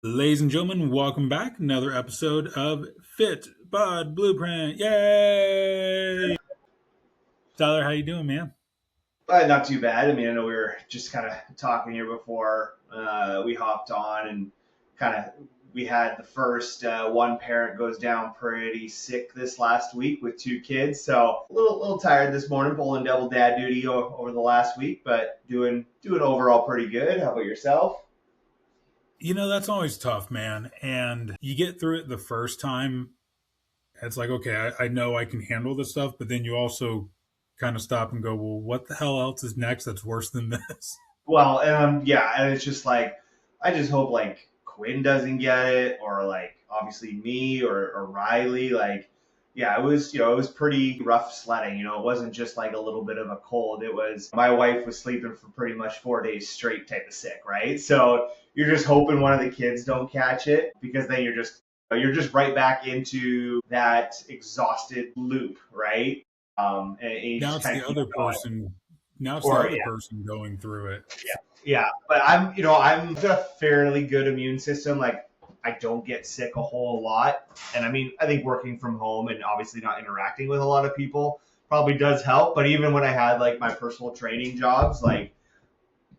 Ladies and gentlemen, welcome back. Another episode of Fit Bod Blueprint. Yay! Tyler, how you doing, man? Not too bad. I mean, I know we were just kind of talking here before we hopped on, and kind of we had the first one parent goes down pretty sick this last week with two kids, so a little tired this morning, pulling double dad duty over the last week, but doing overall pretty good. How about yourself? That's always tough, man. And you get through it the first time. It's like, okay, I know I can handle this stuff, but then you also kind of stop and go, well, what the hell else is next that's worse than this? Well, yeah, and it's just like I just hope like Quinn doesn't get it, or like obviously me or Riley. Like, yeah, it was pretty rough sledding. It wasn't just like a little bit of a cold. It was my wife was sleeping for pretty much 4 days straight type of sick, right? So you're just hoping one of the kids don't catch it, because then you're just right back into that exhausted loop, right? And you Now just it's kind the of keep other going. person. Now it's the Or other person going through it. yeah, yeah. But I've got a fairly good immune system. Like, I don't get sick a whole lot, and I mean, I think working from home and obviously not interacting with a lot of people probably does help. But even when I had like my personal training jobs, like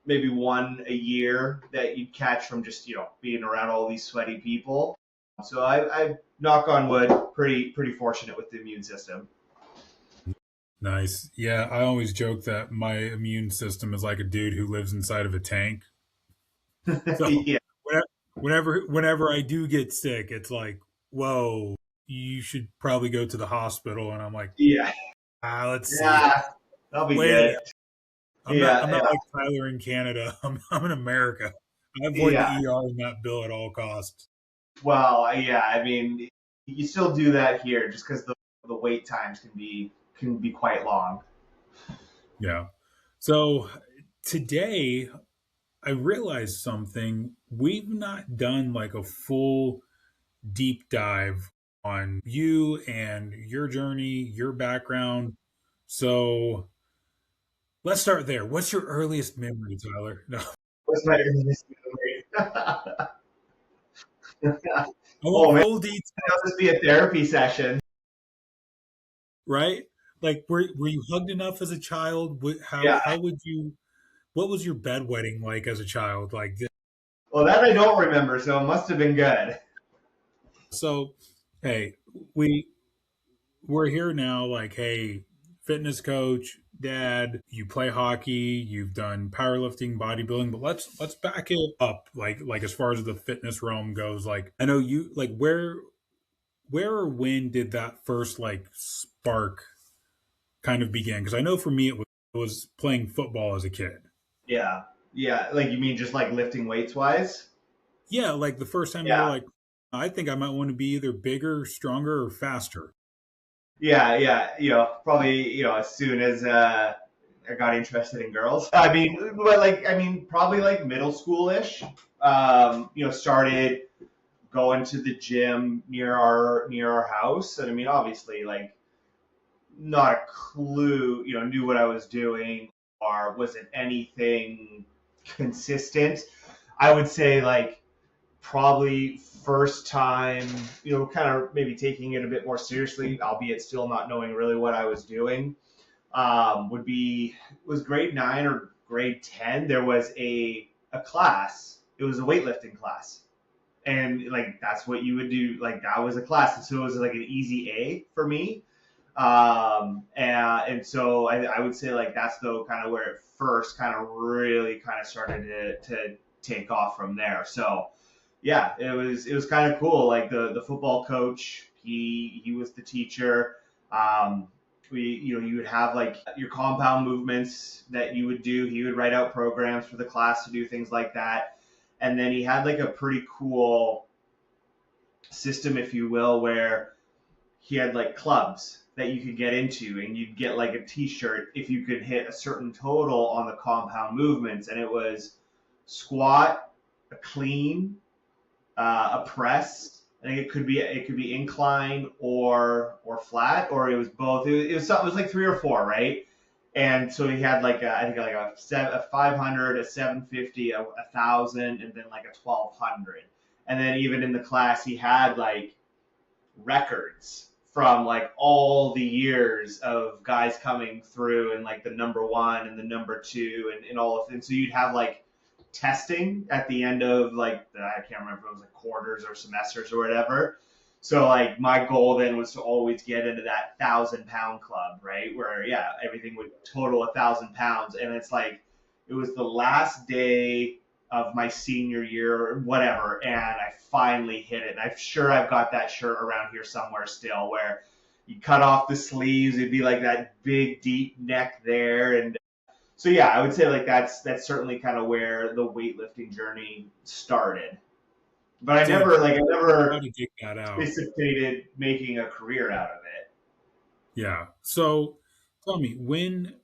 maybe one a year that you'd catch from just being around all these sweaty people. So I knock on wood, pretty fortunate with the immune system. Nice. Yeah, I always joke that my immune system is like a dude who lives inside of a tank. So Yeah, whenever I do get sick, it's like, whoa, you should probably go to the hospital. And I'm like, yeah, let's see. yeah. That'll be Wait, good. I'm Yeah, not like Tyler in Canada. I'm in America. I avoid the yeah. ER in that bill at all costs. Well, yeah, I mean, you still do that here just because the wait times can be quite long. Yeah. So today I realized something. We've not done like a full deep dive on you and your journey, your background. So let's start there. What's your earliest memory, Tyler? No, What's my earliest memory? I Oh want man, full that'll details, just be a therapy session. right? Like, were you hugged enough as a child? Yeah. How would you? What was your bedwetting like as a child? Like, Well, that I don't remember, so it must have been good. so, hey, we we're here now. Like, hey, fitness coach, dad, you play hockey, you've done powerlifting, bodybuilding, but let's back it up. Like as far as the fitness realm goes, like I know you like where or when did that first like spark kind of begin? Because I know for me it was playing football as a kid. Yeah. Yeah. Like, you mean just like lifting weights wise? Yeah, like the first time you were Yeah. like, I think I might want to be either bigger, stronger, or faster. Yeah. Yeah. Probably, as soon as I got interested in girls. Probably like middle schoolish. Started going to the gym near our house, and I mean, obviously, like, not a clue, knew what I was doing, or wasn't anything consistent. I would say, like, probably first time, kind of maybe taking it a bit more seriously, albeit still not knowing really what I was doing. Was grade 9 or grade 10. There was a class. It was a weightlifting class, and like that's what you would do. Like, that was a class, and so it was like an easy A for me. And so I would say, like, that's the kind of where it first kind of really kind of started to take off from there. So yeah, it was kind of cool. Like, the football coach, he was the teacher. You would have like your compound movements that you would do. He would write out programs for the class to do things like that. And then he had like a pretty cool system, if you will, where he had like clubs that you could get into, and you'd get like a t-shirt if you could hit a certain total on the compound movements. And it was squat, a clean, a press. I think it could be incline or flat, or it was both. It was like three or four, right? And so he had like I think like a 500, a 750, a 1,000, and then like a 1,200. And then even in the class, he had like records from like all the years of guys coming through and like the number one and the number two and all of them. So you'd have like testing at the end of like I can't remember if it was like quarters or semesters or whatever. So like my goal then was to always get into that 1,000 pound club, right? Where yeah, everything would total 1,000 pounds. And it's like it was the last day of my senior year or whatever, and I finally hit it. And I'm sure I've got that shirt around here somewhere still where you cut off the sleeves, it'd be like that big deep neck there. And so yeah, I would say like that's certainly kind of where the weightlifting journey started. But I Dude, never like I how never to dig that out. anticipated making a career out of it. Yeah. So tell me, when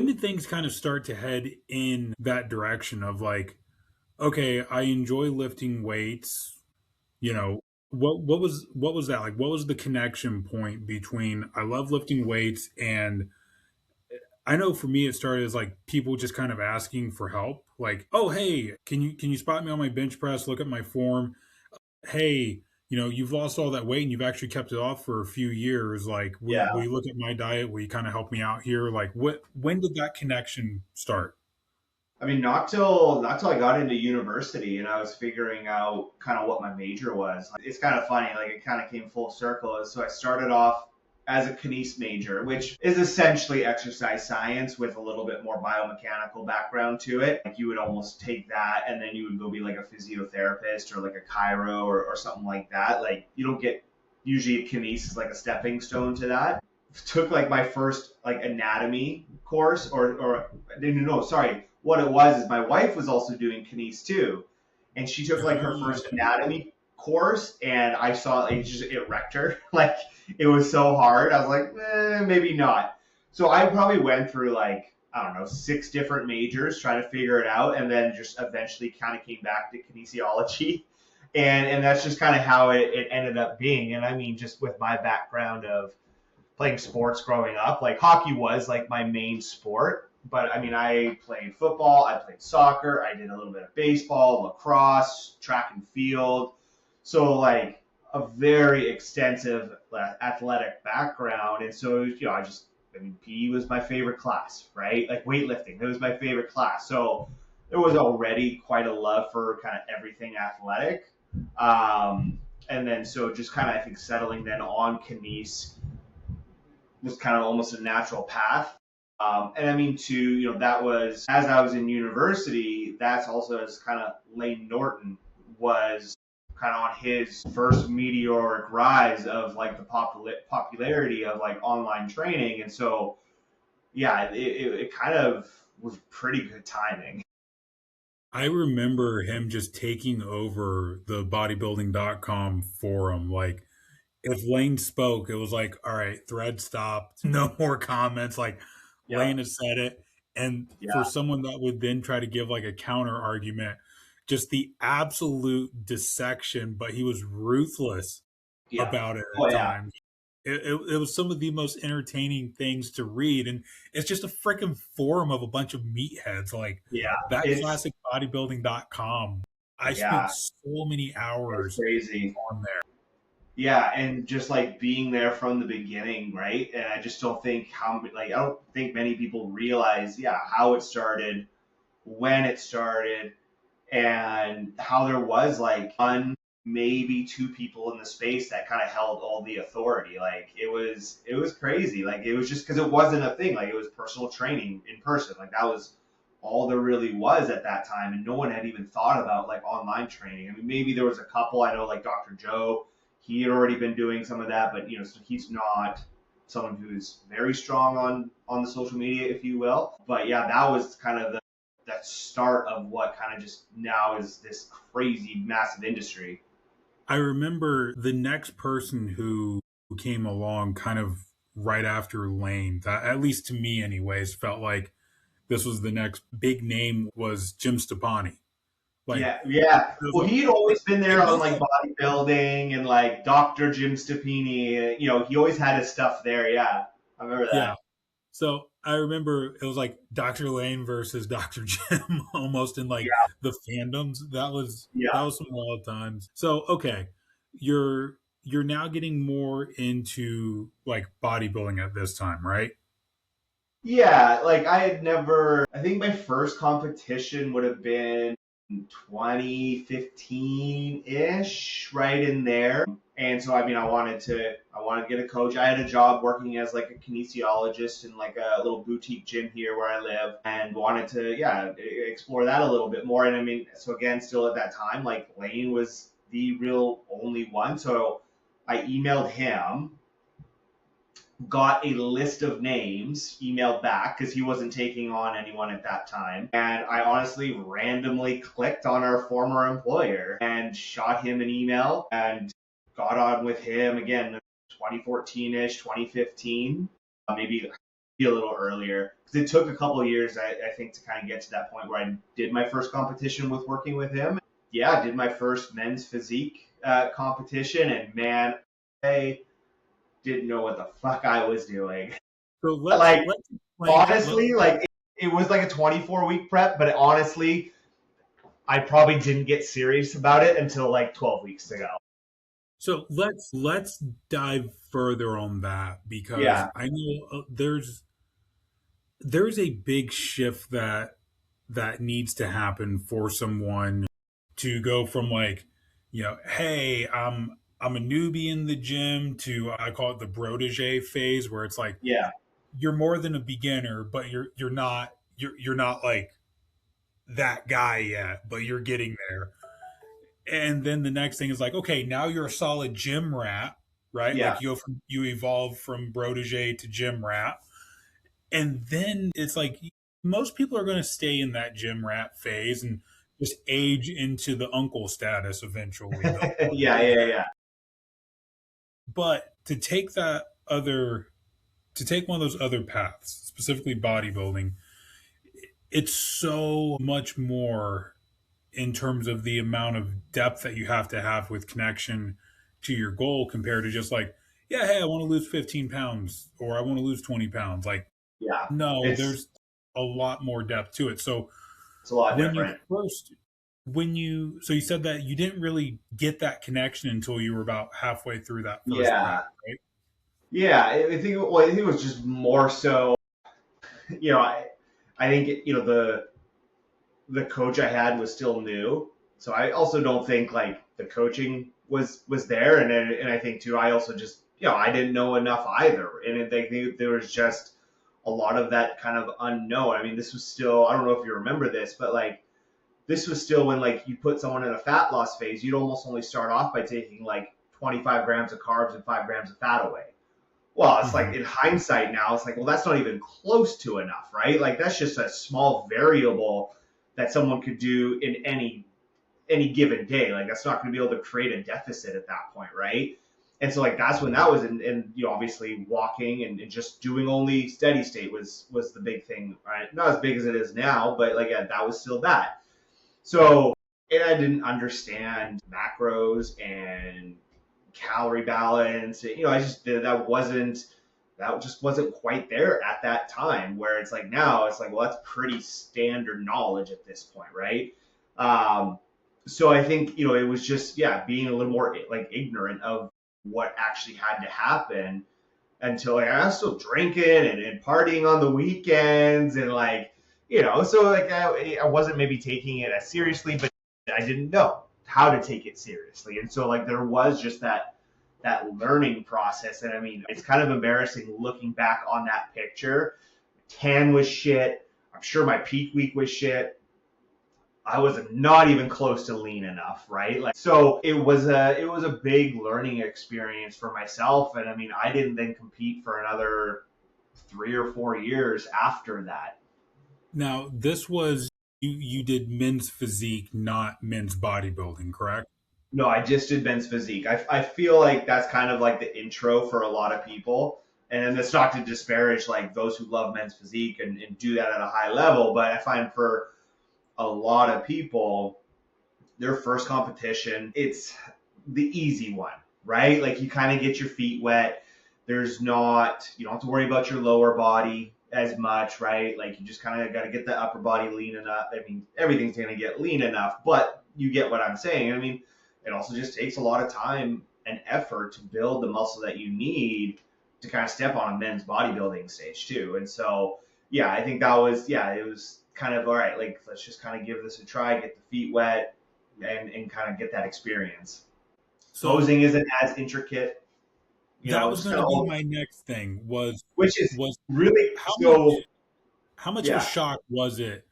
did things kind of start to head in that direction of like, okay, I enjoy lifting weights, you know, what was that like? What was the connection point between I love lifting weights and I know for me it started as like people just kind of asking for help, like, "Oh, hey, can you spot me on my bench press? Look at my form. Hey, you've lost all that weight and you've actually kept it off for a few years. Like, will Yeah. you look at my diet? Will you kind of help me out here? Like, when did that connection start? I mean, not till I got into university and I was figuring out kind of what my major was. It's kind of funny, like it kind of came full circle. So I started off as a kines major, which is essentially exercise science with a little bit more biomechanical background to it. Like you would almost take that and then you would go be like a physiotherapist or like a chiro or something like that. Like you don't get usually kines is like a stepping stone to that. Took like my first like anatomy course or no, sorry, what it was is my wife was also doing kines too, and she took like her Oh, first anatomy course, and I saw like it wrecked her. Like it was so hard. I was like, maybe not. So I probably went through like I don't know 6 different majors trying to figure it out, and then just eventually kind of came back to kinesiology. And that's just kind of how it ended up being. And I mean, just with my background of playing sports growing up. Like hockey was like my main sport, but I mean, I played football, I played soccer, I did a little bit of baseball, lacrosse, track and field. So like a very extensive athletic background, and so I mean, PE was my favorite class, right? Like weightlifting, that was my favorite class. So there was already quite a love for kind of everything athletic. And then so just kind of I think settling then on kines was kind of almost a natural path. And I mean, that was as I was in university, that's also as kind of Lane Norton was kind of on his first meteoric rise of like the popularity of like online training. And so, yeah, it kind of was pretty good timing. I remember him just taking over the bodybuilding.com forum. Like, if Lane spoke, it was like, all right, thread stopped, no more comments. Like, Yep. Lane has said it. And for Yeah. someone that would then try to give like a counter argument, just the absolute dissection, but he was ruthless Yeah. about it Oh at yeah. times. It was some of the most entertaining things to read. And it's just a freaking forum of a bunch of meatheads. Like, Yeah. that It's classic bodybuilding.com. I spent yeah. so many It's hours crazy. on there. Yeah, and just like being there from the beginning, right? And I just don't think I don't think many people realize, yeah, how it started, when it started, and how there was like one, maybe two people in the space that kind of held all the authority. Like it was crazy. Like it was just because it wasn't a thing. Like it was personal training in person. Like that was all there really was at that time, and no one had even thought about like online training. I mean, maybe there was a couple. I know like Dr. Joe, he had already been doing some of that, but so he's not someone who's very strong on the social media, if you will. But yeah, that was kind of the that start of what kind of just now is this crazy massive industry. I remember the next person who came along kind of right after Lane, that, at least to me anyways, felt like this was the next big name was Jim Stepani. Like, Yeah, yeah. it was Well, like, he'd always been hey, there on what's like up? bodybuilding and like Dr. Jim Stepini. He always had his stuff there. Yeah, I remember Yeah. that. So I remember it was like Dr. Lane versus Dr. Jim almost in like the fandoms. That Yeah. was some wild times. So okay, you're now getting more into like bodybuilding at this time, right? Yeah, like I had never, I think my first competition would have been 2015-ish, right in there. And so, I mean, I wanted to get a coach. I had a job working as like a kinesiologist in like a little boutique gym here where I live and wanted to, yeah, explore that a little bit more. And I mean, so again, still at that time, like Lane was the real only one. So I emailed him, got a list of names emailed back because he wasn't taking on anyone at that time. And I honestly randomly clicked on our former employer and shot him an email and got on with him again, 2014 ish, 2015, maybe a little earlier. Because it took a couple of years, I think, to kind of get to that point where I did my first competition with working with him. Yeah, I did my first men's physique competition, and man, I didn't know what the fuck I was doing. So Like let's explain. honestly, like it was like a 24-week prep, but honestly, I probably didn't get serious about it until like 12 weeks ago. So let's dive further on that because Yeah, I know there's a big shift that needs to happen for someone to go from like, hey, I'm a newbie in the gym to I call it the protege phase where it's like yeah, you're more than a beginner, but you're not like that guy yet, but you're getting there. And then the next thing is like, okay, now you're a solid gym rat, right? yeah. Like you evolve from protege to gym rat, and then it's like most people are going to stay in that gym rat phase and just age into the uncle status eventually. Yeah, yeah, yeah. But to take one of those other paths, specifically bodybuilding, it's so much more in terms of the amount of depth that you have to have with connection to your goal compared to just like, yeah, hey, I want to lose 15 pounds or I want to lose 20 pounds. Like, Yeah. no, It's there's a lot more depth to it. So it's a lot when you different. first, so you said that you didn't really get that connection until you were about halfway through that first prep, Yeah. right? Yeah, I think it was just more so, you know, I think the coach I had was still new. So I also don't think like the coaching was there, and I think too I also just I didn't know enough either, and I think there was just a lot of that kind of unknown. I mean, this was still, I don't know if you remember this, but like this was still when like you put someone in a fat loss phase, you'd almost only start off by taking like 25 grams of carbs and 5 grams of fat away. Well, it's like Mm-hmm. in hindsight now, it's like, well, that's not even close to enough, right? Like that's just a small variable that someone could do in any given day. Like that's not going to be able to create a deficit at that point, right? And so like that's when that was, and obviously walking and just doing only steady state was the big thing, right? Not as big as it is now, but like yeah, that was still that. So and I didn't understand macros and calorie balance. I just that just wasn't quite there at that time. Where it's like now, it's like, well, that's pretty standard knowledge at this point, right? Um, so I think it was just being a little more like ignorant of what actually had to happen until like I was still drinking and partying on the weekends and like so like I wasn't maybe taking it as seriously, but I didn't know how to take it seriously, and so like there was just that learning process. And I mean, it's kind of embarrassing looking back on that picture. Tan was shit. I'm sure my peak week was shit. I was not even close to lean enough, right? Like, so it was a big learning experience for myself. And I mean, I didn't then compete for another 3 or 4 years after that. Now, this was you did men's physique, not men's bodybuilding, correct? No, I just did men's physique. I feel like that's kind of like the intro for a lot of people. And it's not to disparage like those who love men's physique and do that at a high level, but I find for a lot of people, their first competition, it's the easy one, right? Like you kind of get your feet wet. You don't have to worry about your lower body. as much, right? Like you just kind of got to get the upper body lean enough. I mean, everything's going to get lean enough, but you get what I'm saying. I mean, it also just takes a lot of time and effort to build the muscle that you need to kind of step on a men's bodybuilding stage too. And so, yeah, I think that was, yeah, it was kind of all right. Like, let's just kind of give this a try, get the feet wet, and kind of get that experience. So Posing isn't as intricate, that was just going kind to of be all, my next thing which is was really how so, how much of a yeah, shock was it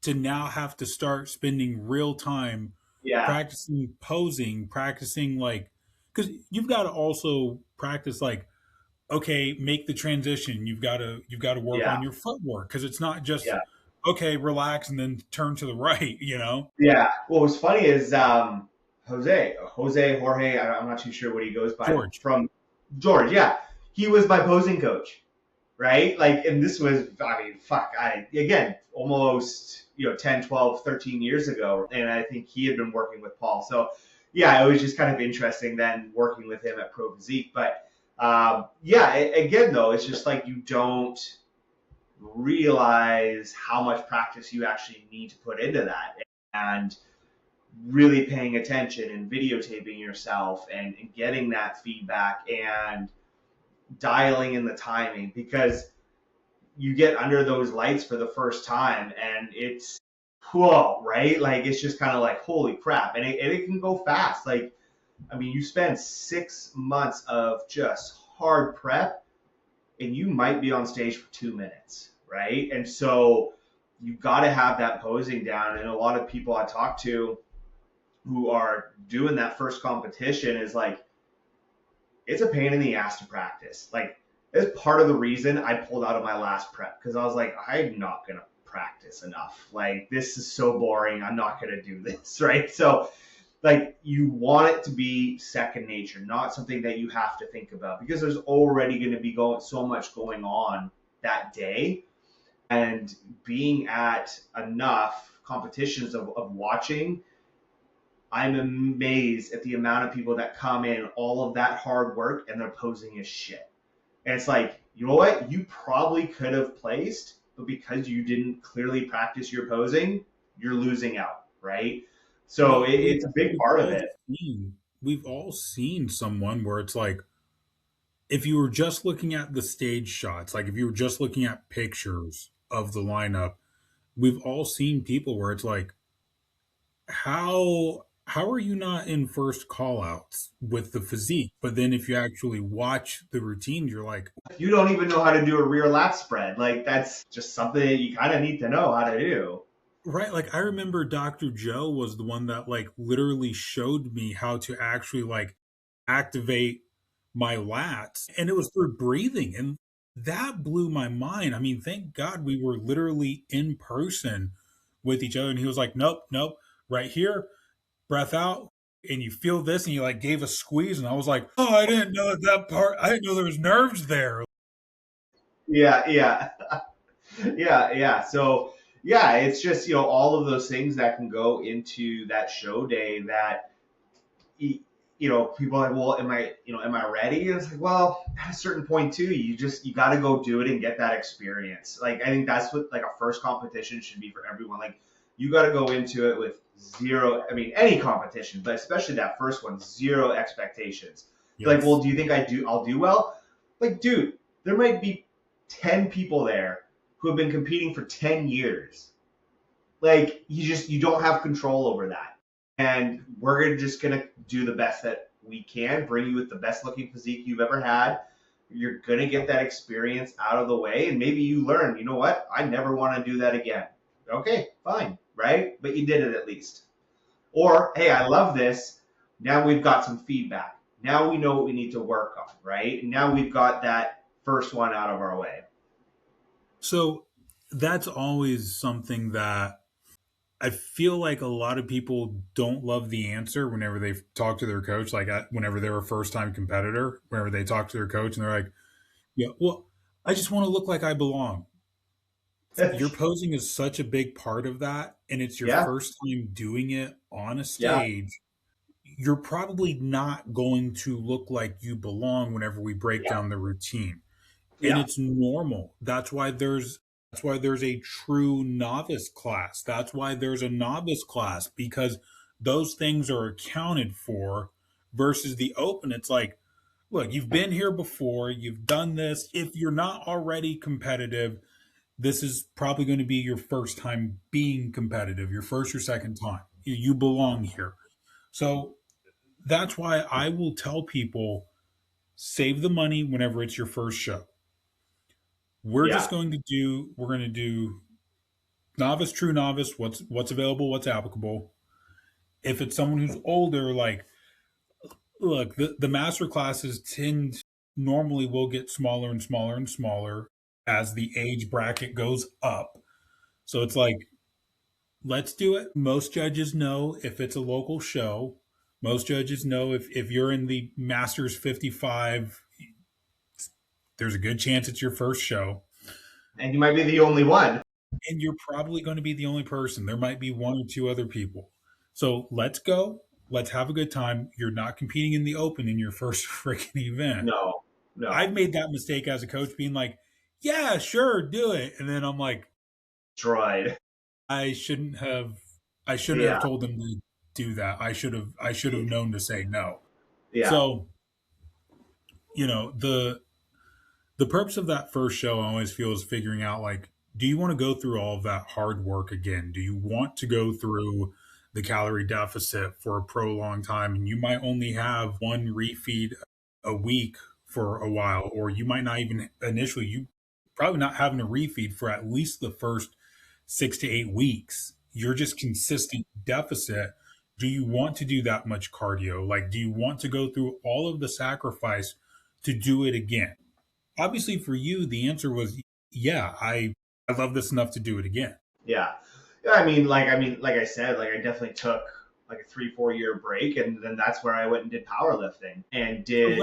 to now have to start spending real time yeah, practicing posing, practicing like because you've got to also practice like okay, make the transition. You've got to work yeah, on your footwork because it's not just yeah. okay, relax and then turn to the right. Yeah. What was funny is Jorge. I'm not too sure what he goes by George. from George. Yeah, he was my posing coach, right? Like, and this was, I mean, fuck, I again almost 10, 12, 13 years ago, and I think he had been working with Paul. So yeah, it was just kind of interesting then working with him at Pro Physique. But yeah, again though, it's just like you don't realize how much practice you actually need to put into that. And really paying attention and videotaping yourself and getting that feedback and dialing in the timing because you get under those lights for the first time and it's whoa, right? Like it's just kind of like holy crap, and it can go fast. Like I mean, you spend 6 months of just hard prep, and you might be on stage for 2 minutes, right? And so you've got to have that posing down. And a lot of people I talk to who are doing that first competition is like it's a pain in the ass to practice. Like it's part of the reason I pulled out of my last prep because I was like, I'm not gonna practice enough. Like this is so boring. I'm not gonna do this, right? So like you want it to be second nature, not something that you have to think about because there's already going to be going so much going on that day, and being at enough competitions of watching, I'm amazed at the amount of people that come in all of that hard work and they're posing as shit. And it's like, you know what? You probably could have placed, but because you didn't clearly practice your posing, you're losing out, right? So Well, it's a big part of it. we've all seen someone where it's like if you were just looking at the stage shots, like if you were just looking at pictures of the lineup, we've all seen people where it's like, how are you not in first call outs with the physique? But then if you actually watch the routines, you're like, You don't even know how to do a rear lat spread. Like that's just something that you kind of need to know how to do. right, like I remember Dr. Joe was the one that like literally showed me how to actually like activate my lats and it was through breathing and that blew my mind. I mean, thank God we were literally in person with each other and he was like, "Nope, nope, right here, breath out." And you feel this and you like gave a squeeze and I was like, "Oh, I didn't know that part. I didn't know there was nerves there." Yeah, yeah, yeah, yeah. So yeah, it's just all of those things that can go into that show day that people are like, well, am I ready? And it's like, well, at a certain point too, you got to go do it and get that experience. Like I think that's what like a first competition should be for everyone. Like you got to go into it with zero. I mean, any competition, but especially that first one, zero expectations. Like, well, Yes. do you think I'll do well? Like, dude, there might be 10 people there who have been competing for 10 years. Like you don't have control over that, and we're just gonna do the best that we can, bring you with the best looking physique you've ever had. You're gonna get that experience out of the way, and maybe you learn, you know what, I never want to do that again. Okay, fine, right? But you did it at least. Or hey, I love this. Now we've got some feedback. Now we know what we need to work on, right? And now we've got that first one out of our way. So that's always something that I feel like a lot of people don't love the answer whenever they talk to their coach. Like whenever they're a first time competitor, whenever they talk to their coach and they're like, "Yeah, well, I just want to look like I belong." Your posing is such a big part of that, and it's your Yeah, first time doing it on a yeah, stage. You're probably not going to look like you belong whenever we break yeah, down the routine. and Yeah. it's normal. That's why there's a true novice class. That's why there's a novice class, because those things are accounted for versus the open. It's like, look, you've been here before, you've done this. If you're not already competitive, this is probably going to be your first time being competitive, your first or second time. You belong here. So that's why I will tell people, save the money whenever it's your first show. Yeah. We're going to do novice, true novice, what's available, what's applicable. If it's someone who's older, like, look, the master classes tend normally will get smaller and smaller and smaller as the age bracket goes up. So it's like, let's do it. Most judges know if it's a local show. Most judges know if you're in the Masters 55, there's a good chance it's your first show. And you might be the only one. And you're probably going to be the only person. There might be one or two other people. So let's go. Let's have a good time. You're not competing in the open in your first freaking event. No, no. I've made that mistake as a coach, being like, yeah, sure, do it. And then I'm like, Droid. I shouldn't have I shouldn't have Yeah. told them to do that. I should have known to say no. Yeah. So, the purpose of that first show, I always feel, is figuring out, like, do you want to go through all of that hard work again? Do you want to go through the calorie deficit for a prolonged time, and you might only have one refeed a week for a while, or you might not even initially, you probably not having a refeed for at least the first 6 to 8 weeks. You're just consistent deficit. Do you want to do that much cardio? Like, do you want to go through all of the sacrifice to do it again? Obviously, for you, the answer was, yeah, I love this enough to do it again. Yeah. Yeah. Like I said, like I definitely took like a 3, 4 year break, and then that's where I went and did powerlifting and So did.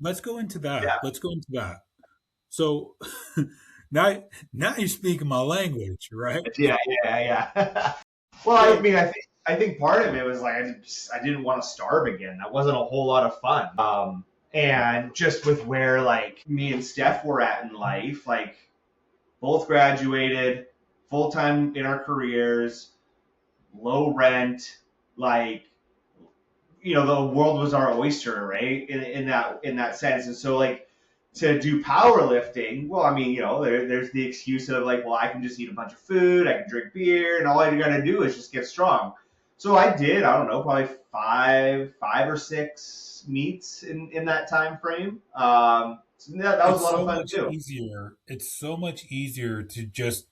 let's go into that. Yeah. Let's go into that. So now now you're speaking my language, right? Yeah. Yeah. Yeah. Well, I So mean, I think part of it was like I didn't want to starve again. That wasn't a whole lot of fun. And just with where like me and Steph were at in life, like both graduated, full time in our careers, low rent, like the world was our oyster, right? In that sense, and so like to do powerlifting, well, I mean, there's the excuse of like, well, I can just eat a bunch of food, I can drink beer, and all I gotta do is just get strong. So I did, I don't know, probably five or six meets in that time frame. So that was a it's lot of so fun much too. easier. It's so much easier to just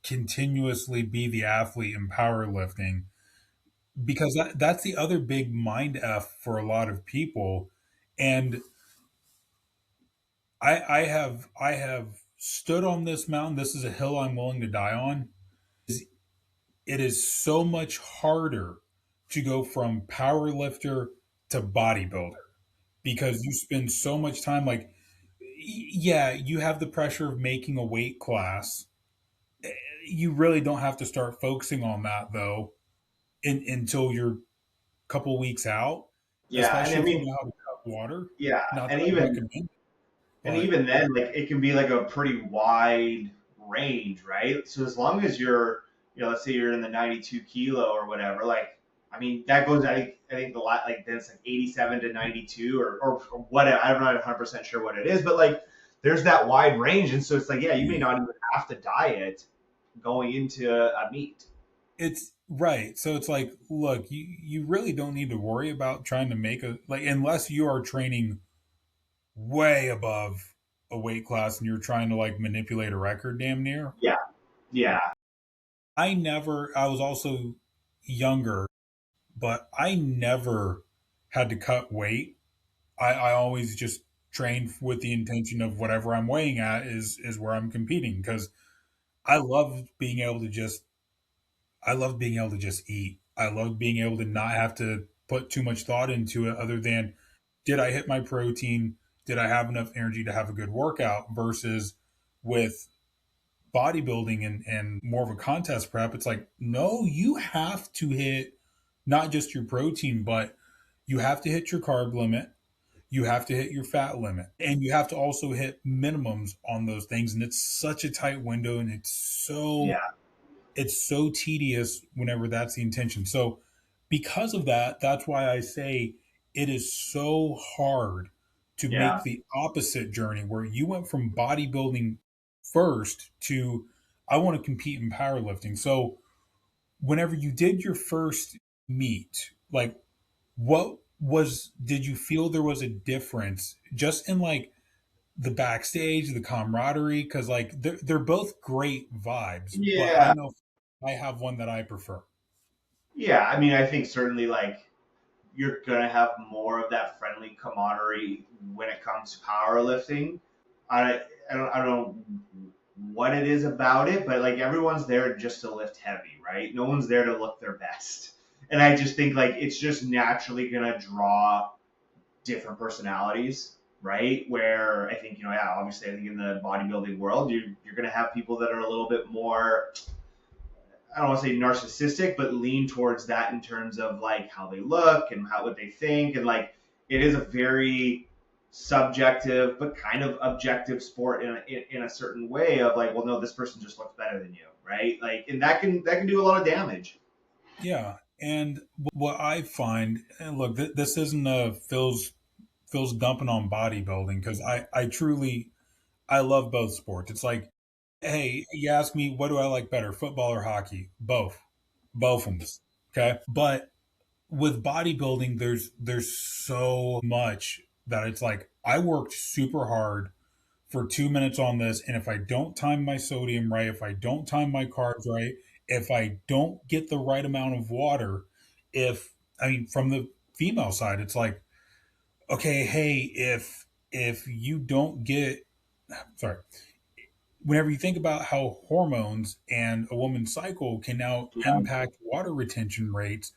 continuously be the athlete in powerlifting, because that's the other big mind f for a lot of people. And I have stood on this mountain. This is a hill I'm willing to die on. It is so much harder to go from power lifter to bodybuilder, because you spend so much time, like, yeah, you have the pressure of making a weight class. You really don't have to start focusing on that, though, until you're a couple weeks out, Yeah, and I especially if you mean, know how to cut water. yeah, Not and that I even recommend it, and but even then, like it can be like a pretty wide range, right? So as long as you're, let's say you're in the 92 kilo or whatever, like, I mean, that goes, I think the lot, like, then it's like 87 to 92 or whatever. I'm not 100% sure what it is, but like, there's that wide range. And so it's like, yeah, you may yeah. not even have to diet going into a meet. It's right. So it's like, look, you really don't need to worry about trying to make a, like, unless you are training way above a weight class and you're trying to like manipulate a record damn near. Yeah. Yeah. I was also younger, but I never had to cut weight. I always just trained with the intention of whatever I'm weighing at is where I'm competing, because I love being able to just I love being able to just eat. I love being able to not have to put too much thought into it, other than, did I hit my protein? Did I have enough energy to have a good workout? Versus with bodybuilding and more of a contest prep, it's like, no, you have to hit not just your protein, but you have to hit your carb limit. you have to hit your fat limit, and you have to also hit minimums on those things. And it's such a tight window, and Yeah. it's so tedious whenever that's the intention. So because of that, that's why I say it is so hard to Yeah. make the opposite journey where you went from bodybuilding first to I want to compete in powerlifting. So whenever you did your first meet, like what was did you feel there was a difference just in like the backstage, the camaraderie? Because like they're both great vibes, but I Yeah. know I have one that I prefer. Yeah. I mean, I think certainly like you're gonna have more of that friendly camaraderie when it comes to powerlifting. I don't know what it is about it, but like everyone's there just to lift heavy, right? No one's there to look their best. And I just think like it's just naturally gonna draw different personalities, right? Where I think, yeah, obviously I think in the bodybuilding world, you're gonna have people that are a little bit more, I don't want to say narcissistic, but lean towards that in terms of like how they look and how what they think, and like it is a very subjective but kind of objective sport in a certain way of like, well, no, this person just looks better than you, right? Like, and that can do a lot of damage. Yeah, and what I find, and look, this isn't a Phil's dumping on bodybuilding because I truly I love both sports. It's like, hey, you ask me what do I like better, football or hockey? Both of them. Okay, but with bodybuilding, there's so much that it's like I worked super hard for 2 minutes on this, and if I don't time my sodium right, if I don't time my carbs right, if I don't get the right amount of water, if I mean from the female side, it's like, okay, hey, if you don't get sorry, whenever you think about how hormones and a woman's cycle can now Yeah, impact water retention rates,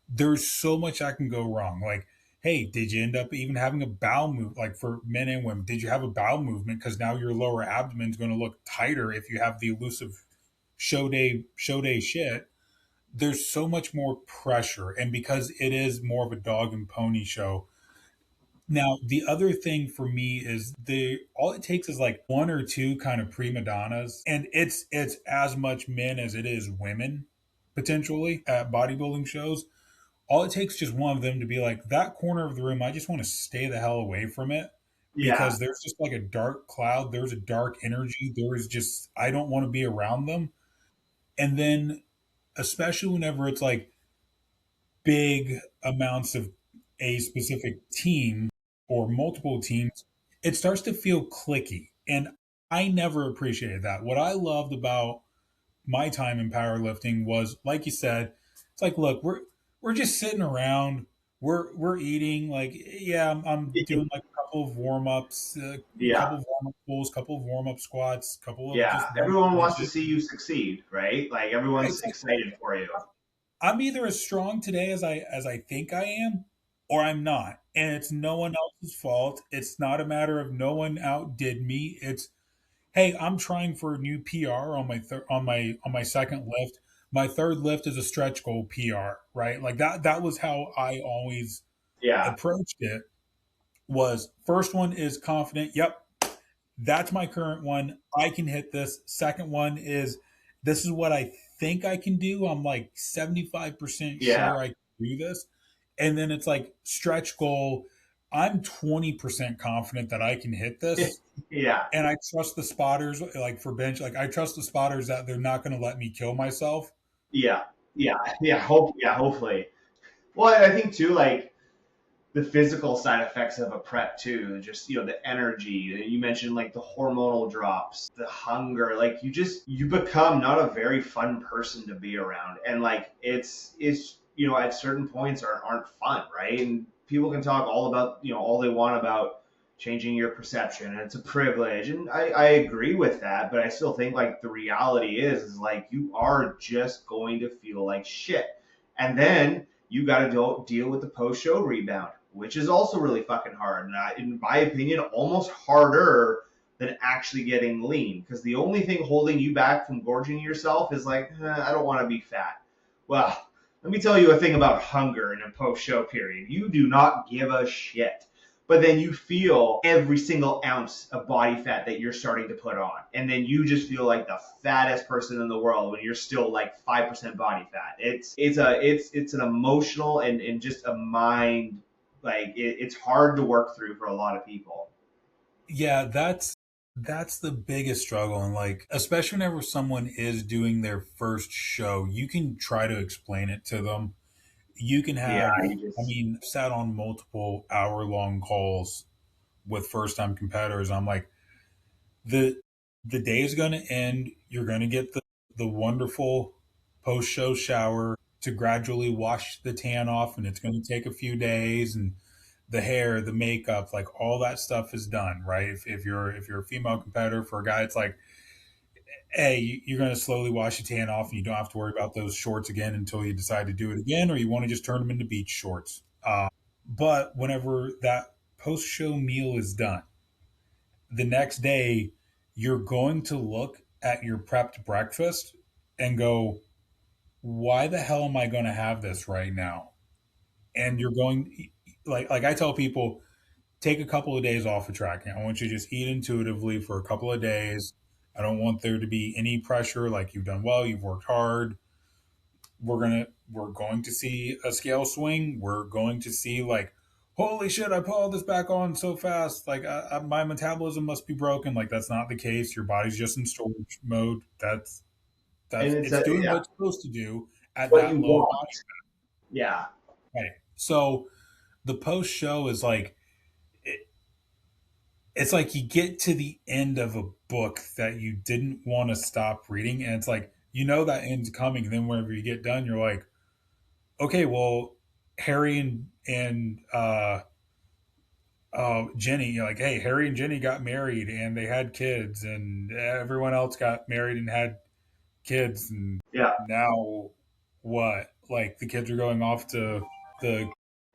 there's so much that can go wrong. Like, hey, did you end up even having a bowel move? Like for men and women, did you have a bowel movement? Because now your lower abdomen is going to look tighter if you have the elusive show day shit. There's so much more pressure, and because it is more of a dog and pony show. Now, the other thing for me is the all it takes is like one or two kind of prima donnas, and it's as much men as it is women potentially at bodybuilding shows. All it takes is just one of them to be like, that corner of the room, I just want to stay the hell away from it yeah, because there's just like a dark cloud. There's a dark energy. There is just, I don't want to be around them. And then, especially whenever it's like big amounts of a specific team or multiple teams, it starts to feel clicky. And I never appreciated that. What I loved about my time in powerlifting was, like you said, it's like, look, we're just sitting around, we're eating. Like, yeah, I'm doing like a couple of warm ups, a yeah, couple of warm up pulls, couple of warm up squats, couple of yeah. just bench Everyone wants to presses. see you succeed, right? Like Right, everyone's it's like, excited for you. I'm either as strong today as I think I am, or I'm not, and it's no one else's fault. It's not a matter of no one outdid me. It's, hey, I'm trying for a new PR on my second lift. My third lift is a stretch goal PR, right? Like that was how I always Yeah, approached it. Was first one is confident. Yep, that's my current one. I can hit this. Second one is this is what I think I can do. I'm like 75% yeah, sure I can do this. And then it's like stretch goal. I'm 20% confident that I can hit this, yeah, and I trust the spotters, like for bench, like I trust the spotters that they're not going to let me kill myself. yeah, yeah, yeah. Hopefully. Well, I think too, like the physical side effects of a prep too. Just the energy. You mentioned like the hormonal drops, the hunger. Like you become not a very fun person to be around, and like it's at certain points aren't fun, right? And people can talk all about all they want about changing your perception, and it's a privilege, and I agree with that, but I still think like the reality is like you are just going to feel like shit, and then you got to deal with the post show rebound, which is also really fucking hard. And in my opinion, almost harder than actually getting lean. Because the only thing holding you back from gorging yourself is like, I don't want to be fat. Well, let me tell you a thing about hunger in a post show period. You do not give a shit. but then you feel every single ounce of body fat that you're starting to put on. And then you just feel like the fattest person in the world when you're still like 5% body fat. It's an emotional and just a mind, like it's hard to work through for a lot of people. Yeah, that's the biggest struggle. And like, especially whenever someone is doing their first show, you can try to explain it to them. You can Yeah, have, you I just mean, sat on multiple hour-long calls with first-time competitors. I'm like, the the day is going to end. You're going to get the wonderful post-show shower to gradually wash the tan off, and it's going to take a few days. And the hair, the makeup, like all that stuff is done, right? If you're a female competitor, for a guy, it's like, hey, you're going to slowly wash your tan off, and you don't have to worry about those shorts again until you decide to do it again, or you want to just turn them into beach shorts. But whenever that post show meal is done, the next day you're going to look at your prepped breakfast and go, why the hell am I going to have this right now? And you're going, like I tell people, take a couple of days off of tracking. I want you to just eat intuitively for a couple of days. I don't want there to be any pressure. Like, you've done well, you've worked hard. We're going to see a scale swing. We're going to see, like, holy shit, I put all this back on so fast. Like, my metabolism must be broken. Like, that's not the case. Your body's just in storage mode. That's and it's it's doing yeah, what it's supposed to do at what you that low body. want. Yeah, Right. So the post show is like, it's like you get to the end of a book that you didn't want to stop reading, and it's like, that end's coming, and then whenever you get done, you're like, okay, well, Harry and Jenny, you're like, hey, Harry and Jenny got married and they had kids, and everyone else got married and had kids, and yeah, now what? Like, the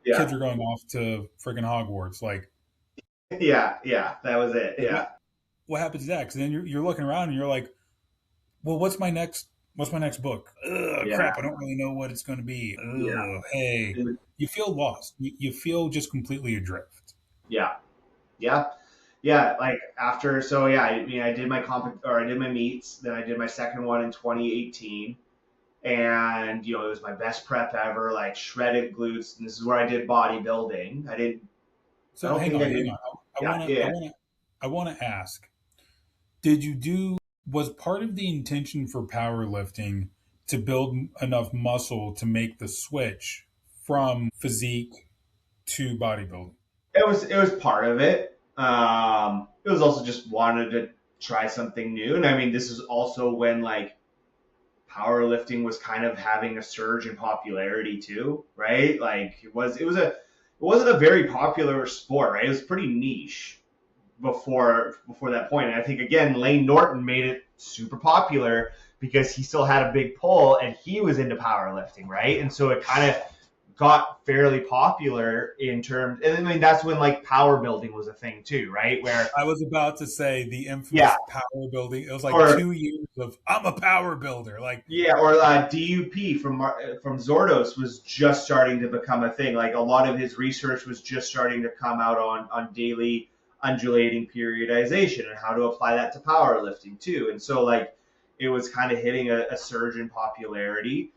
yeah, kids are going off to freaking Hogwarts. yeah, yeah. That was it. Like, Yeah, what happens next? And then you're looking around and you're like, well, what's my next book? Ugh, yeah, crap, I don't really know what it's going to be. yeah, Ugh, hey, you feel lost. You feel just completely adrift. yeah, yeah. Yeah, like after, so yeah, I mean, I did my I did my meets, then I did my second one in 2018, and it was my best prep ever, like shredded glutes, and this is where I did bodybuilding. I So don't hang think I on, hang did, on. I yeah, want to, I yeah, want to, I want to ask: Did you do? Was part of the intention for powerlifting to build enough muscle to make the switch from physique to bodybuilding? it was part of it. It was also just wanted to try something new, and I mean, this is also when like powerlifting was kind of having a surge in popularity too, right? Like it wasn't a very popular sport, right? It was pretty niche before that point. And I think again, Lane Norton made it super popular because he still had a big pull and he was into powerlifting, right? And so it kind of got fairly popular in terms, and I mean that's when like power building was a thing too, right? Where I was about to say the yeah, infamous power building. It was like or 2 years of I'm a power builder. Like, yeah, or DUP from Zordos was just starting to become a thing. Like a lot of his research was just starting to come out on daily undulating periodization and how to apply that to powerlifting too. And so like it was kind of hitting a surge in popularity,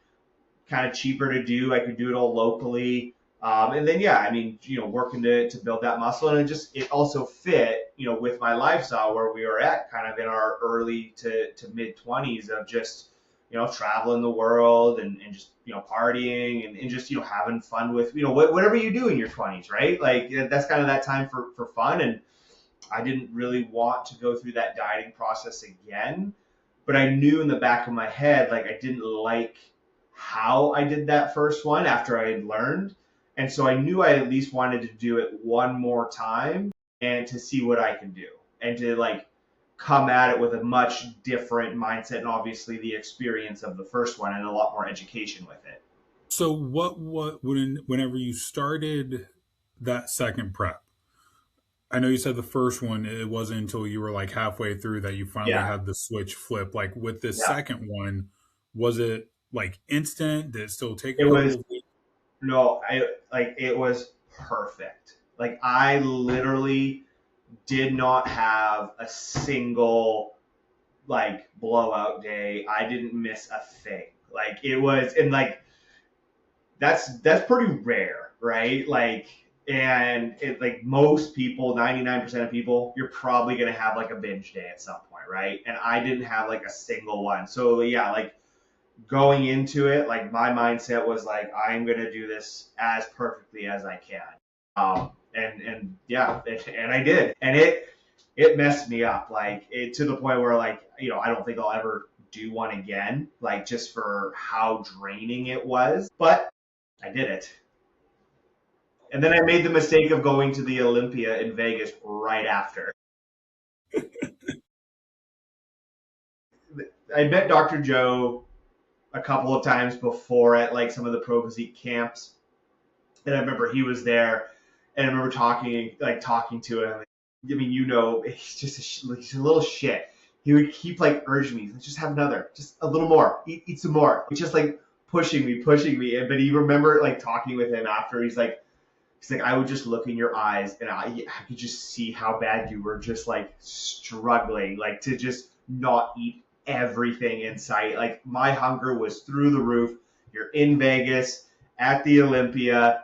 kind of cheaper to do. I could do it all locally. And then, yeah, I mean, working to build that muscle. And it also fit, with my lifestyle where we were at kind of in our early to mid 20s of just, traveling the world and just, partying and just, having fun with, whatever you do in your 20s, right? Like that's kind of that time for fun. And I didn't really want to go through that dieting process again, but I knew in the back of my head, like I didn't like how I did that first one after I had learned. And so I knew I at least wanted to do it one more time and to see what I can do and to like come at it with a much different mindset and obviously the experience of the first one and a lot more education with it. so whenever you started that second prep, I know you said the first one, it wasn't until you were like halfway through that you finally Yeah. had the switch flip. Like, with this Yeah. second one, was it like instant? Did it still take a It couple was of weeks? no, I like it was perfect. Like I literally did not have a single like blowout day. I didn't miss a thing. Like it was, and like that's pretty rare, right? Like, and it like most people, 99% of people, you're probably gonna have like a binge day at some point, right? And I didn't have like a single one. So yeah, like going into it, like my mindset was like, I'm gonna do this as perfectly as I can. And yeah, and I did, and it messed me up, like it to the point where like I don't think I'll ever do one again, like just for how draining it was. But I did it, and then I made the mistake of going to the Olympia in Vegas right after. I met Dr. Joe a couple of times before at like some of the pro physique camps, and I remember he was there, and I remember talking to him. I mean, he's just he's a little shit. He would keep like urging me, just have another, just a little more, eat some more. He's just like pushing me. But you remember like talking with him after, he's like, I would just look in your eyes and I could just see how bad you were just like struggling, like to just not eat everything in sight. Like my hunger was through the roof. You're in Vegas at the Olympia,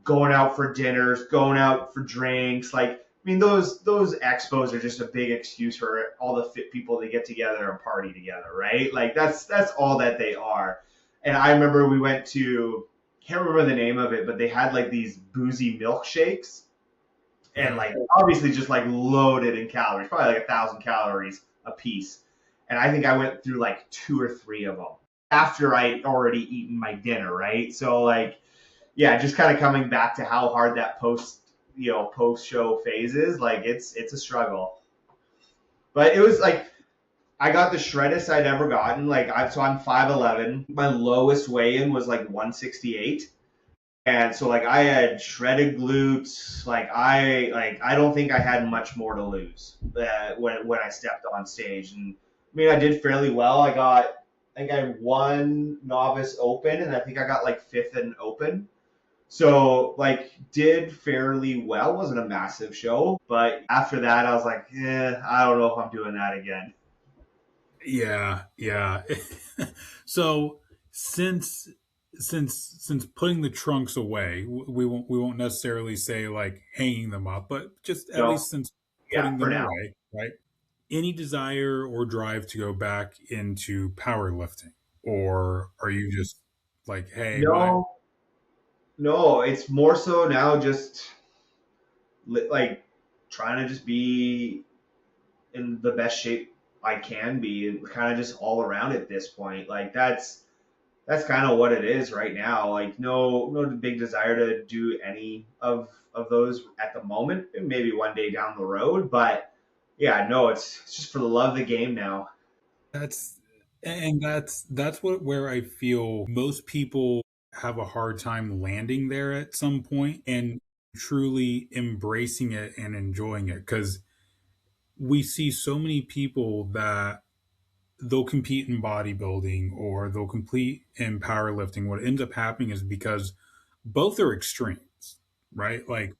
going out for dinners, going out for drinks. Like, I mean, those expos are just a big excuse for all the fit people to get together and party together, right? Like that's all that they are. And I remember we went to, can't remember the name of it, but they had like these boozy milkshakes, and Yeah. like obviously just like loaded in calories, probably like 1,000 calories a piece. And I think I went through like two or three of them after I'd already eaten my dinner, right? So like, yeah, just kind of coming back to how hard that post show phase is. Like it's a struggle, but it was like I got the shreddest I'd ever gotten. I'm 5'11". My lowest weigh in was like 168. And so like I had shredded glutes. I don't think I had much more to lose when I stepped on stage. And I mean I did fairly well. I think I won novice open, and I think I got like fifth in open. So like did fairly well. Wasn't a massive show, but after that I was like, I don't know if I'm doing that again. Yeah, yeah. So since since putting the trunks away, we won't necessarily say like hanging them up, but just at No, least since yeah, putting for them now. away, right? Any desire or drive to go back into powerlifting, or are you just like, hey, my No, no, it's more so now just like trying to just be in the best shape I can be, and kind of just all around at this point. Like that's kind of what it is right now. Like no big desire to do any of those at the moment. Maybe one day down the road, but yeah, no, it's just for the love of the game now. that's that's what where I feel most people have a hard time landing there at some point and truly embracing it and enjoying it because we see so many people that they'll compete in bodybuilding or they'll compete in powerlifting. What ends up happening is because both are extremes, right? Like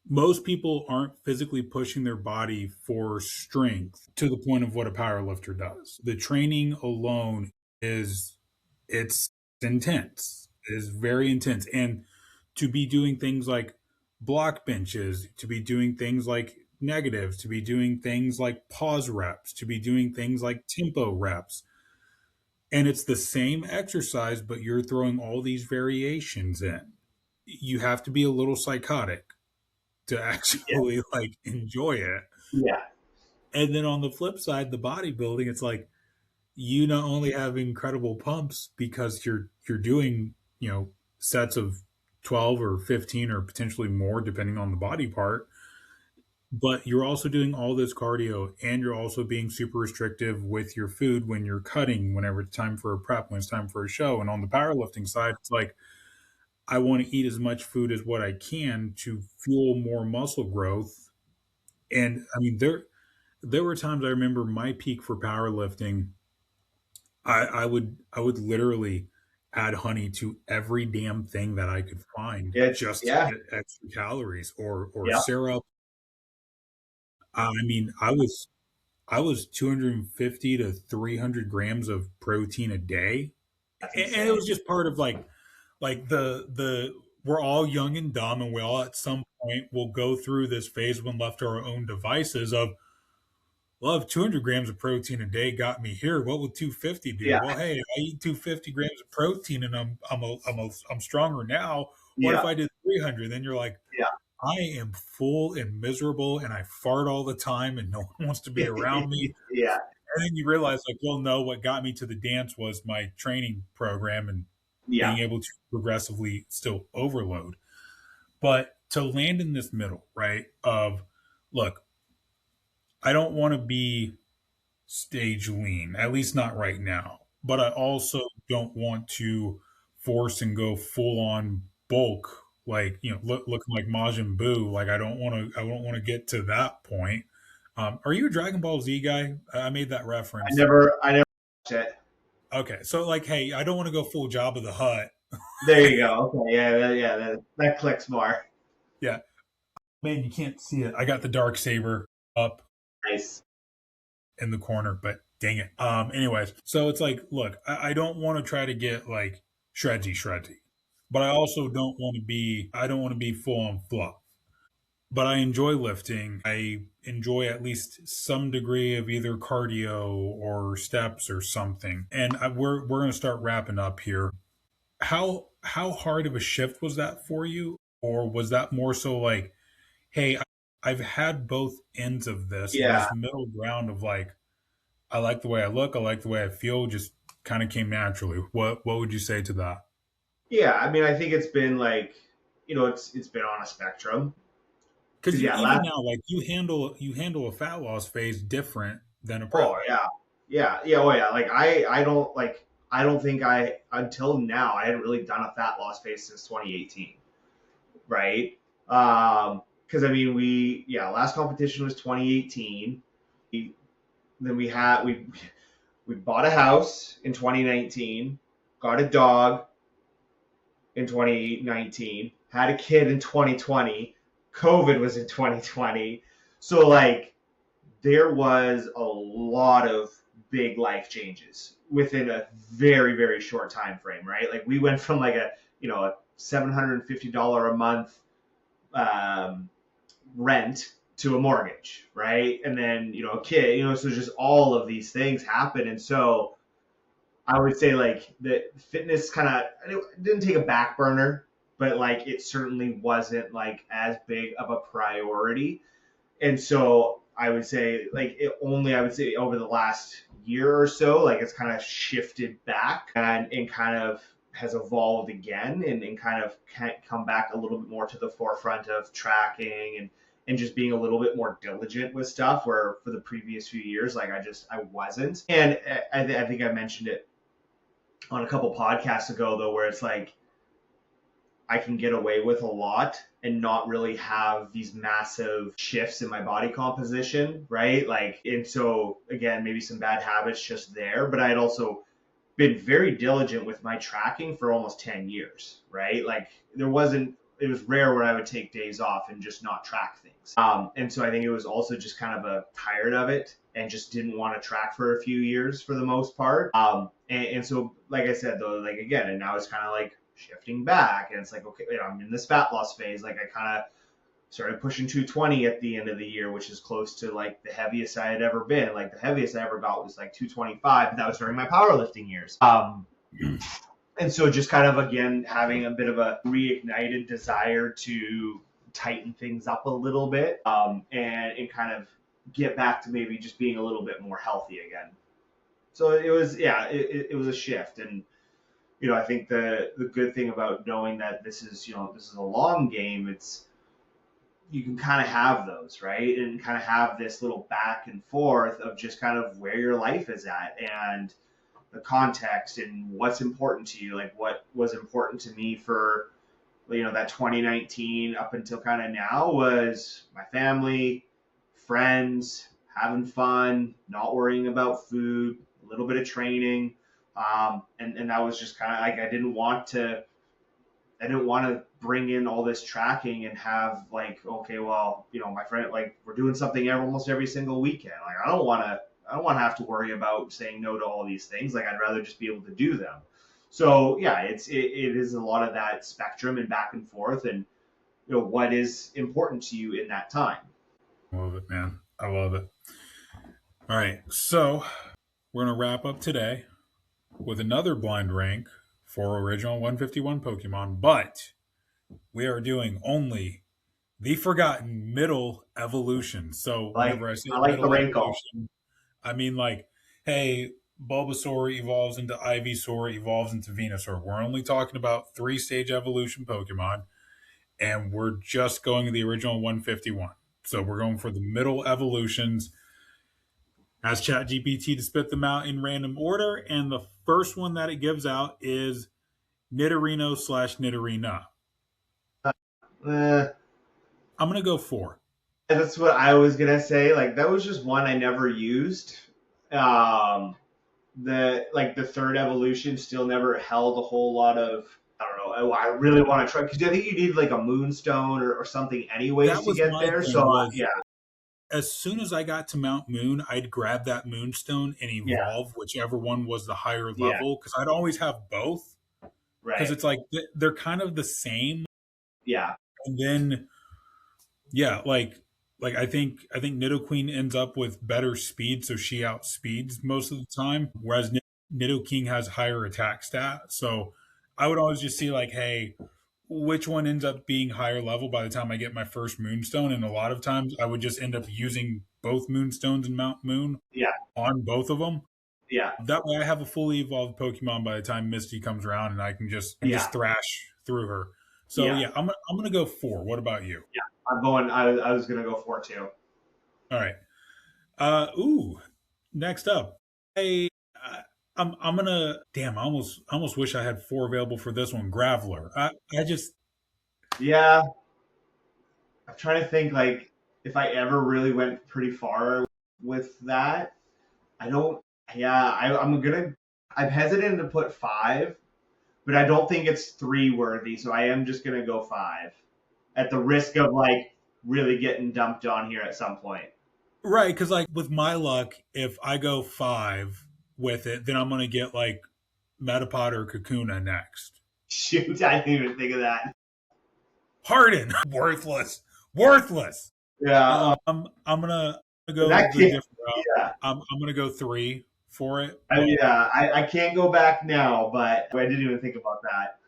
most people aren't physically pushing their body for strength to the point of what a powerlifter does. The training alone is it's intense. It is very intense. And to be doing things like block benches, to be doing things like negatives, to be doing things like pause reps, to be doing things like tempo reps. And it's the same exercise, but you're throwing all these variations in. You have to be a little psychotic to Yeah, actually like enjoy it. yeah, And then on the flip side, the bodybuilding, it's like you not only have incredible pumps because you're doing, sets of 12 or 15 or potentially more depending on the body part, but you're also doing all this cardio and you're also being super restrictive with your food when you're cutting whenever it's time for a prep, when it's time for a show. And on the powerlifting side, it's like I want to eat as much food as what I can to fuel more muscle growth. And I mean, there were times I remember my peak for powerlifting. I would literally add honey to every damn thing that I could find It's just to yeah, get extra calories or yeah, syrup. I mean, I was 250 to 300 grams of protein a day, that's and it insane. was just part of like the we're all young and dumb, and we all at some point will go through this phase when left to our own devices of, well, if 200 grams of protein a day got me here, what would 250 do? Yeah, Well, hey, I eat 250 grams of protein and I'm stronger now. What if yeah, I did 300? Then you're like, yeah, I am full and miserable and I fart all the time and no one wants to be around me. yeah, And then you realize, like, well, no, what got me to the dance was my training program and yeah, being able to progressively still overload. But to land in this middle, right? Of, look, I don't want to be stage lean, at least not right now. But I also don't want to force and go full on bulk, like, looking like Majin Buu. Like, I don't want to get to that point. Are you a Dragon Ball Z guy? I made that reference. I never watched it. Okay, so like, hey, I don't want to go full Jabba the Hutt. There you go. Okay, yeah, yeah, that clicks more. Yeah, man, you can't see it. I got the dark saber up Nice. in the corner, but dang it. Anyways, so it's like, look, I don't want to try to get like shreddy, but I also I don't want to be full on fluff. But I enjoy lifting. I enjoy at least some degree of either cardio or steps or something. And we're going to start wrapping up here. How hard of a shift was that for you, or was that more so like, hey, I've had both ends of this, and Yeah, this middle ground of like, I like the way I look, I like the way I feel, just kind of came naturally. What would you say to that? yeah. I mean, I think it's been like, it's been on a spectrum. Because Because you yeah, even now, like, you handle a fat loss phase different than a oh prep. yeah, yeah, yeah, oh yeah. Like I don't think until now I hadn't really done a fat loss phase since 2018, right? Because I mean last competition was 2018. Then we bought a house in 2019, got a dog in 2019, had a kid in 2020, COVID was in 2020. So like there was a lot of big life changes within a very very short time frame, right? Like we went from like a $750 a month um, rent to a mortgage, right? And then a kid, so just all of these things happen, and so I would say like the fitness kind of it didn't take a back burner, but like it certainly wasn't like as big of a priority. And so I would say like I would say over the last year or so, like it's kind of shifted back and kind of has evolved again and kind of can come back a little bit more to the forefront of tracking and just being a little bit more diligent with stuff where for the previous few years like I wasn't. And I think I mentioned it on a couple podcasts ago though, where it's like I can get away with a lot and not really have these massive shifts in my body composition, right? Like, and so again, maybe some bad habits just there, but I had also been very diligent with my tracking for almost 10 years, right? Like, it was rare where I would take days off and just not track things. And so I think it was also just kind of tired of it and just didn't want to track for a few years for the most part. And so, like I said, though, like again, and now it's kind of like shifting back and it's like, okay, I'm in this fat loss phase. Like I kind of started pushing 220 at the end of the year, which is close to like the heaviest I had ever been. Like the heaviest I ever got was like 225, and that was during my powerlifting years. And so just kind of again having a bit of a reignited desire to tighten things up a little bit, and kind of get back to maybe just being a little bit more healthy again. So it was it was a shift, and I think the good thing about knowing that this is a long game, it's you can kind of have those, right? And kind of have this little back and forth of just kind of where your life is at and the context and what's important to you. Like what was important to me for, that 2019 up until kind of now was my family, friends, having fun, not worrying about food, a little bit of training, And that was just kind of like I didn't want to bring in all this tracking and have like, okay, well, my friend, like we're doing something almost every single weekend. Like I don't want to have to worry about saying no to all these things. Like I'd rather just be able to do them. So yeah, it is a lot of that spectrum and back and forth, and what is important to you in that time. I love it, man. I love it. All right. So we're going to wrap up today with another blind rank for original 151 Pokemon, but we are doing only the forgotten middle evolution. So Like whenever I say I like the middle wrinkle. evolution, I mean like, hey, Bulbasaur evolves into Ivysaur, evolves into Venusaur. We're only talking about 3-stage evolution Pokemon, and we're just going to the original 151. So we're going for the middle evolutions. Ask ChatGPT to spit them out in random order, and the first one that it gives out is Nidorino slash Nidorina. Uh, I'm gonna go 4. that's what I was gonna say. Like that was just one I never used. Um, the third evolution still never held a whole lot of. I don't know. I really want to try because I think you need like a moonstone or something anyways That to was get my there. thing. So Was yeah, as soon as I got to Mount Moon, I'd grab that Moonstone and yeah, evolve whichever one was the higher yeah, level because I'd always have both because right, it's like they're kind of the same. yeah, And then yeah, like I think Nidoqueen ends up with better speed, so she outspeeds most of the time, whereas Nidoking has higher attack stat. So I would always just see like, hey, which one ends up being higher level by the time I get my first Moonstone, and a lot of times I would just end up using both Moonstones in Mount Moon yeah, on both of them. yeah, That way, I have a fully evolved Pokemon by the time Misty comes around, and I can yeah, just thrash through her. So yeah, yeah, I'm gonna go 4. What about you? yeah. I'm going. I was gonna go for two. All right. Ooh. Next up, I I'm gonna. Damn, I almost wish I had 4 available for this one. Graveler. I just Yeah, I'm trying to think like if I ever really went pretty far with that. I don't. Yeah, I'm gonna. I'm hesitant to put five, but I don't think it's three worthy. So I am just gonna go five, at the risk of like really getting dumped on here at some point. right because like with my luck, if I go 5 with it, then I'm gonna get like Metapod or Kakuna next. Shoot, I didn't even think of that. Harden, worthless, worthless. Yeah, I'm gonna in go that the case, different route. yeah, I'm gonna go 3 for it. I mean, yeah, I can't go back now, but I didn't even think about that.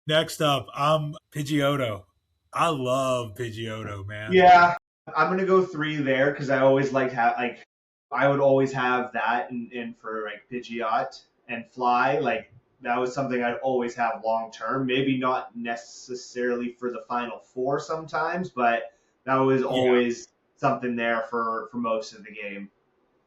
Next up, I'm Pidgeotto. I love Pidgeotto, man. Yeah, I'm gonna go three there because I always liked like I would always have that and for like Pidgeot and Fly like that was something I'd always have long term. Maybe not necessarily for the final four sometimes, but that was Yeah, always something there for most of the game.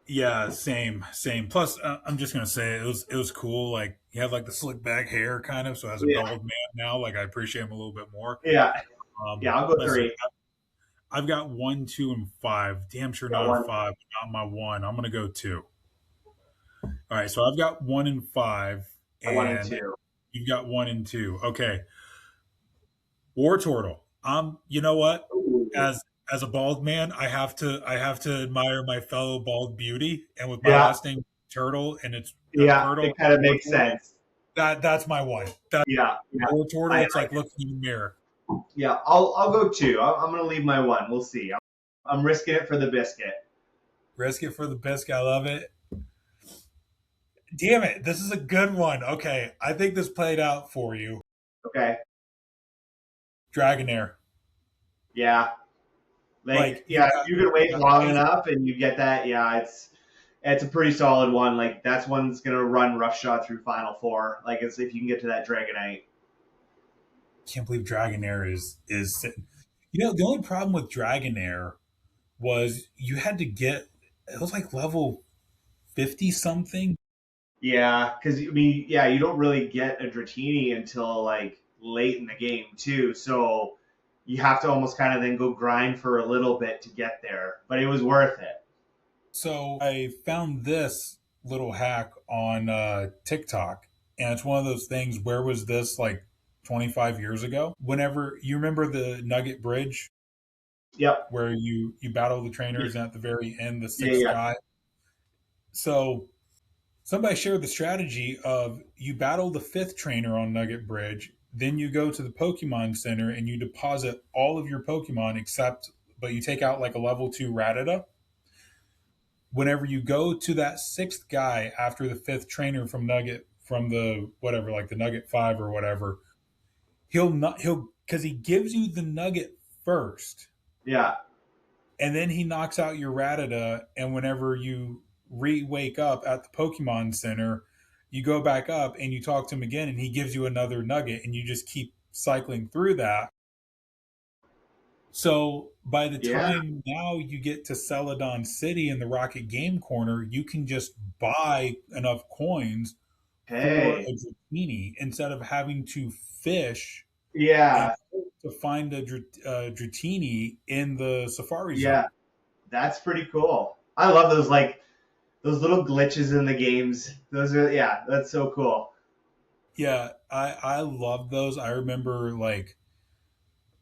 yeah, same, same. Plus, I'm just gonna say it was cool. Like he had like the slick back hair, kind of. So as a Yeah, bald man now, like I appreciate him a little bit more. yeah, yeah. I'll go Let's see. three. I've got 1, 2, and 5. Damn sure Got not a one, 5, but not my 1. I'm gonna go 2. All right, so I've got 1 and 5, one and and two. you've got 1 and 2. Okay, War Turtle. You know what? Ooh. As a bald man, I have to admire my fellow bald beauty, and with my Yeah, last name Turtle and it's yeah. Turtle It kind of War makes Turtle, sense. that's my one. That Yeah, yeah. War I, Turtle, it's I like looking in the mirror. Yeah, I'll go two. I'm gonna leave my one. We'll see. I'm risking it for the biscuit. Risk it for the biscuit. I love it. Damn it, this is a good one. Okay, I think this played out for you. Okay. Dragonair. Yeah. Like Like you yeah, if got you can wait the long highest. enough and you get that, yeah, it's a pretty solid one. Like that's one that's gonna run roughshod through Final Four. Like it's if you can get to that Dragonite. Can't believe Dragonair is sitting. You know, the only problem with Dragonair was you had to get it was like level 50 something. Yeah, because I mean, yeah, you don't really get a Dratini until like late in the game too. So you have to almost kind of then go grind for a little bit to get there. But it was worth it. So I found this. little hack on TikTok, and it's one of those things. Where was this like 25 years ago? Whenever you remember the Nugget Bridge, Yep. where you battle the Yeah. trainers, and at the very end, the Yeah. sixth Yeah. guy. So somebody shared the strategy of you battle the fifth trainer on Nugget Bridge, then you go to the Pokemon Center and you deposit all of your Pokemon except, but you take out like a level two Rattata. Whenever you go to that sixth guy after the fifth trainer from Nugget, from the whatever, like the Nugget 5 or whatever, he'll because he gives you the Nugget first, Yeah. and then he knocks out your Rattata. And whenever you wake up at the Pokemon Center, you go back up and you talk to him again, and he gives you another nugget, and you just keep cycling through that. So by the Yeah. time now you get to Celadon City in the Rocket Game Corner, you can just buy enough coins for Hey. a Dratini instead of having to fish and Yeah. to find a Dratini in the Safari Yeah. Zone. That's pretty cool. I love those like those little glitches in the games. Those are yeah, that's so cool. Yeah, I love those. I remember like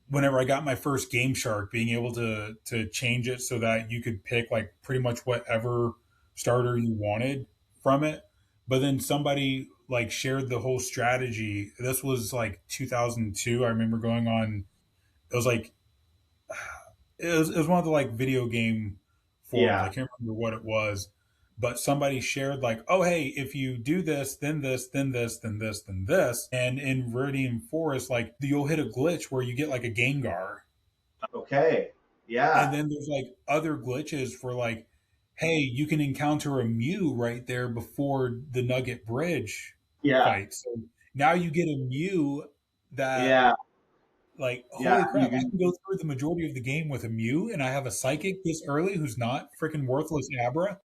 whenever I got my first Game Shark, being able to change it so that you could pick like pretty much whatever starter you wanted from it. But then somebody like shared the whole strategy. This was like 2002. I remember going on. It was like it was one of the like video game forums. I Yeah. can't remember what it was, but somebody shared like, oh hey, if you do this, then this, then this, then this, then this, and in Viridian Forest, like you'll hit a glitch where you get like a Gengar, Okay. and Yeah. then there's like other glitches for like, hey, you can encounter a Mew right there before the Nugget Bridge Yeah. fight. So now you get a Mew that Yeah. like, Yeah. holy You crap, I can can go through the majority of the game with a Mew, and I have a Psychic this early who's not freaking worthless Abra.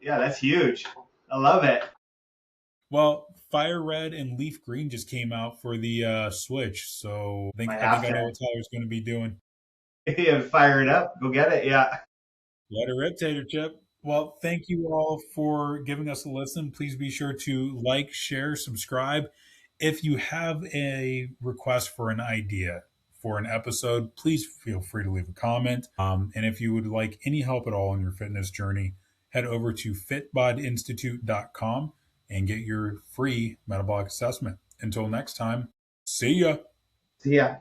yeah, that's huge. I love it. Well, Fire Red and Leaf Green just came out for the Switch, so Might I think have I to know what Tyler's going to be doing. yeah, fire it up. Go get it. Yeah. Let her rip, Tater Chip. Well, thank you all for giving us a listen. Please be sure to like, share, subscribe. If you have a request for an idea for an episode, please feel free to leave a comment. And if you would like any help at all on your fitness journey, head over to fitbodinstitute.com and get your free metabolic assessment. Until next time, see ya. See ya.